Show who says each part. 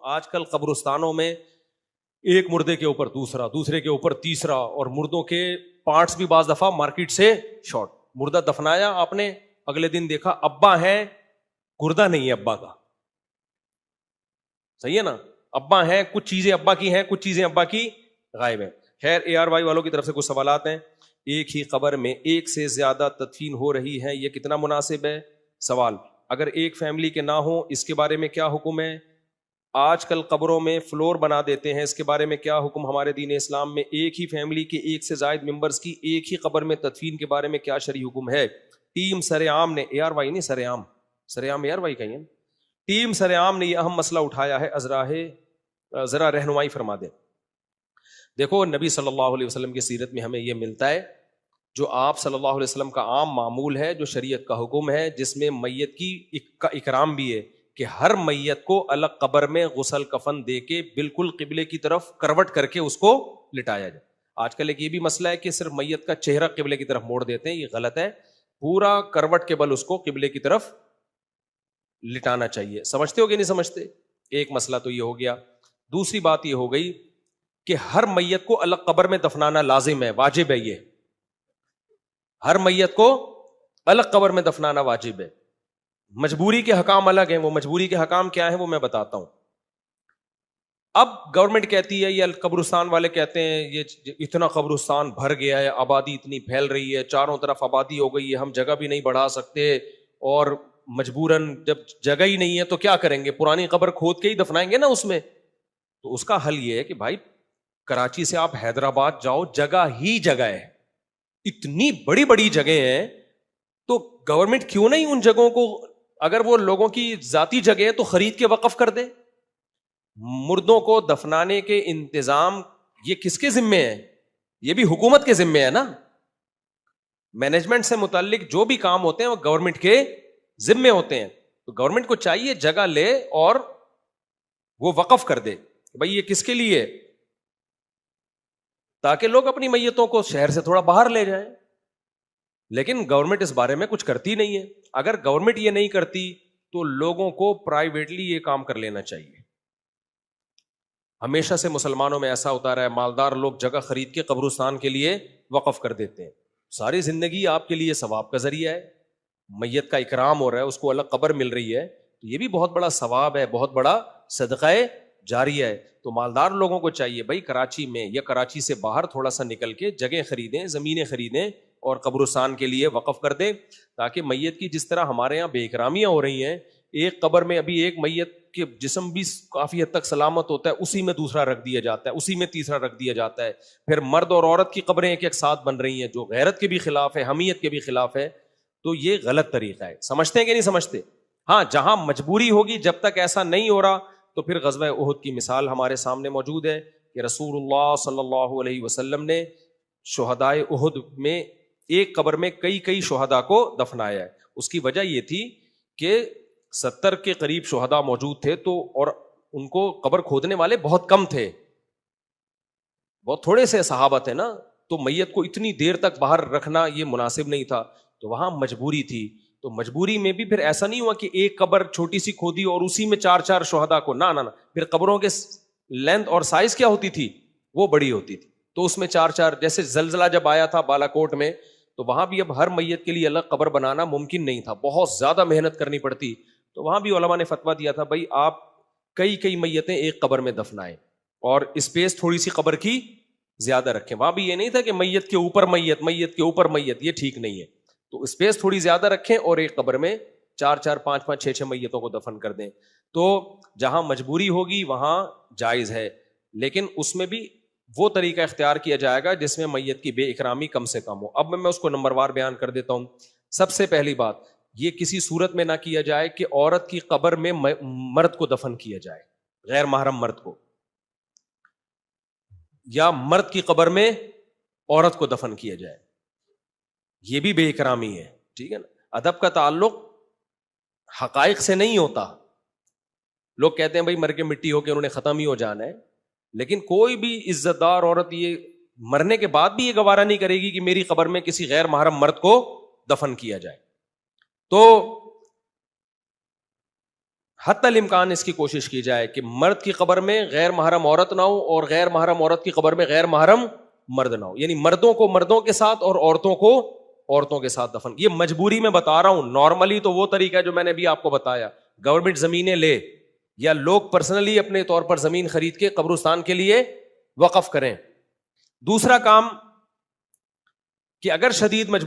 Speaker 1: آج کل قبرستانوں میں ایک مردے کے اوپر دوسرا، دوسرے کے اوپر تیسرا، اور مردوں کے پارٹس بھی بعض دفعہ مارکیٹ سے شارٹ. مردہ دفنایا آپ نے، اگلے دن دیکھا ابا ہے، گردہ نہیں ہے ابا کا. صحیح ہے نا؟ ابا ہیں، کچھ چیزیں ابا کی ہیں، کچھ چیزیں ابا کی غائب ہیں. خیر ARY والوں کی طرف سے کچھ سوالات ہیں. ایک ہی قبر میں ایک سے زیادہ تدفین ہو رہی ہے، یہ کتنا مناسب ہے؟ سوال: اگر ایک فیملی کے نہ ہو اس کے بارے میں کیا حکم ہے؟ آج کل قبروں میں فلور بنا دیتے ہیں، اس کے بارے میں کیا حکم ہمارے دین اسلام میں؟ ایک ہی فیملی کے ایک سے زائد ممبرز کی ایک ہی قبر میں تدفین کے بارے میں کیا شرعی حکم ہے؟ ٹیم سرعام نے ARY نہیں سرعام ARY کہیں، ٹیم سرعام نے یہ اہم مسئلہ اٹھایا ہے. ذرا رہنمائی فرما دیں. دیکھو نبی صلی اللہ علیہ وسلم کی سیرت میں ہمیں یہ ملتا ہے، جو آپ صلی اللہ علیہ وسلم کا عام معمول ہے، جو شریعت کا حکم ہے، جس میں میت کی کا اکرام بھی ہے کہ ہر میت کو الگ قبر میں غسل کفن دے کے بالکل قبلے کی طرف کروٹ کر کے اس کو لٹایا جائے. آج کل ایک یہ بھی مسئلہ ہے کہ صرف میت کا چہرہ قبلے کی طرف موڑ دیتے ہیں، یہ غلط ہے. پورا کروٹ کے بل اس کو قبلے کی طرف لٹانا چاہیے. سمجھتے ہو کہ نہیں سمجھتے؟ ایک مسئلہ تو یہ ہو گیا. دوسری بات یہ ہو گئی کہ ہر میت کو الگ قبر میں دفنانا لازم ہے، واجب ہے. یہ ہر میت کو الگ قبر میں دفنانا واجب ہے. مجبوری کے حکام الگ ہیں. وہ مجبوری کے حکام کیا ہیں وہ میں بتاتا ہوں. اب گورنمنٹ کہتی ہے، یا قبرستان والے کہتے ہیں یہ اتنا قبرستان بھر گیا ہے، آبادی اتنی پھیل رہی ہے، چاروں طرف آبادی ہو گئی ہے، ہم جگہ بھی نہیں بڑھا سکتے، اور مجبوراً جب جگہ ہی نہیں ہے تو کیا کریں گے، پرانی قبر کھود کے ہی دفنائیں گے نا اس میں. تو اس کا حل یہ ہے کہ بھائی کراچی سے آپ حیدرآباد جاؤ، جگہ ہی جگہ ہے، اتنی بڑی بڑی جگہیں ہیں، تو گورنمنٹ کیوں نہیں ان جگہوں کو، اگر وہ لوگوں کی ذاتی جگہ ہے تو خرید کے وقف کر دے. مردوں کو دفنانے کے انتظام یہ کس کے ذمے ہے؟ یہ بھی حکومت کے ذمے ہے نا. مینجمنٹ سے متعلق جو بھی کام ہوتے ہیں وہ گورنمنٹ کے ذمے ہوتے ہیں. تو گورنمنٹ کو چاہیے جگہ لے اور وہ وقف کر دے کہ بھائی یہ کس کے لیے، تاکہ لوگ اپنی میتوں کو شہر سے تھوڑا باہر لے جائیں. لیکن گورنمنٹ اس بارے میں کچھ کرتی نہیں ہے. اگر گورنمنٹ یہ نہیں کرتی تو لوگوں کو پرائیویٹلی یہ کام کر لینا چاہیے. ہمیشہ سے مسلمانوں میں ایسا ہوتا رہا ہے، مالدار لوگ جگہ خرید کے قبرستان کے لیے وقف کر دیتے ہیں. ساری زندگی آپ کے لیے ثواب کا ذریعہ ہے، میت کا اکرام ہو رہا ہے، اس کو الگ قبر مل رہی ہے، تو یہ بھی بہت بڑا ثواب ہے، بہت بڑا صدقہ جاریہ ہے. تو مالدار لوگوں کو چاہیے بھائی کراچی میں یا کراچی سے باہر تھوڑا سا نکل کے جگہیں خریدیں، زمینیں خریدیں اور قبرستان کے لیے وقف کر دیں، تاکہ میت کی جس طرح ہمارے یہاں بے اکرامیاں ہو رہی ہیں، ایک قبر میں ابھی ایک میت کے جسم بھی کافی حد تک سلامت ہوتا ہے، اسی میں دوسرا رکھ دیا جاتا ہے، اسی میں تیسرا رکھ دیا جاتا ہے. پھر مرد اور عورت کی قبریں ایک ایک ساتھ بن رہی ہیں، جو غیرت کے بھی خلاف ہے، حمیت کے بھی خلاف ہے. تو یہ غلط طریقہ ہے. سمجھتے ہیں کہ نہیں سمجھتے؟ ہاں جہاں مجبوری ہوگی، جب تک ایسا نہیں ہو رہا تو پھر غزوہ احد کی مثال ہمارے سامنے موجود ہے کہ رسول اللہ صلی اللہ علیہ وسلم نے شہدائے احد میں ایک قبر میں کئی شہداء کو دفنایا ہے. اس کی وجہ یہ تھی کہ 70 کے قریب شہداء موجود تھے، تو اور ان کو قبر کھودنے والے بہت کم تھے، بہت تھوڑے سے صحابہ تھے نا، تو میت کو اتنی دیر تک باہر رکھنا یہ مناسب نہیں تھا. تو وہاں مجبوری تھی. تو مجبوری میں بھی پھر ایسا نہیں ہوا کہ ایک قبر چھوٹی سی کھودی اور اسی میں 4 شہداء کو، نہ پھر قبروں کے لینتھ اور سائز کیا ہوتی تھی، وہ بڑی ہوتی تھی. تو اس میں 4 جیسے زلزلہ جب آیا تھا بالا کوٹ میں، تو وہاں بھی اب ہر میت کے لیے الگ قبر بنانا ممکن نہیں تھا، بہت زیادہ محنت کرنی پڑتی. تو وہاں بھی علماء نے فتویٰ دیا تھا بھائی آپ کئی میتیں ایک قبر میں دفنائیں اور اسپیس تھوڑی سی قبر کی زیادہ رکھیں. وہاں بھی یہ نہیں تھا کہ میت کے اوپر میت کے اوپر میت، یہ ٹھیک نہیں ہے. تو اسپیس تھوڑی زیادہ رکھیں اور ایک قبر میں 4 5 6 میتوں کو دفن کر دیں. تو جہاں مجبوری ہوگی وہاں جائز ہے، لیکن اس میں بھی وہ طریقہ اختیار کیا جائے گا جس میں میت کی بے اکرامی کم سے کم ہو. اب میں اس کو نمبر وار بیان کر دیتا ہوں. سب سے پہلی بات، یہ کسی صورت میں نہ کیا جائے کہ عورت کی قبر میں مرد کو دفن کیا جائے، غیر محرم مرد کو، یا مرد کی قبر میں عورت کو دفن کیا جائے. یہ بھی بے اکرامی ہے. ٹھیک ہے نا. ادب کا تعلق حقائق سے نہیں ہوتا. لوگ کہتے ہیں بھائی مر کے مٹی ہو کے انہوں نے ختم ہی ہو جانا ہے، لیکن کوئی بھی عزت دار عورت یہ مرنے کے بعد بھی یہ گوارا نہیں کرے گی کہ میری قبر میں کسی غیر محرم مرد کو دفن کیا جائے. تو حتی الامکان اس کی کوشش کی جائے کہ مرد کی قبر میں غیر محرم عورت نہ ہو اور غیر محرم عورت کی قبر میں غیر محرم مرد نہ ہو، یعنی مردوں کو مردوں کے ساتھ اور عورتوں کو عورتوں کے ساتھ دفن. یہ مجبوری میں بتا رہا ہوں، نارملی تو وہ طریقہ ہے جو میں نے بھی آپ کو بتایا، گورنمنٹ زمینیں لے یا لوگ پرسنلی اپنے طور پر زمین خرید کے قبرستان کے لیے وقف کریں. دوسرا کام کہ اگر شدید مجبوری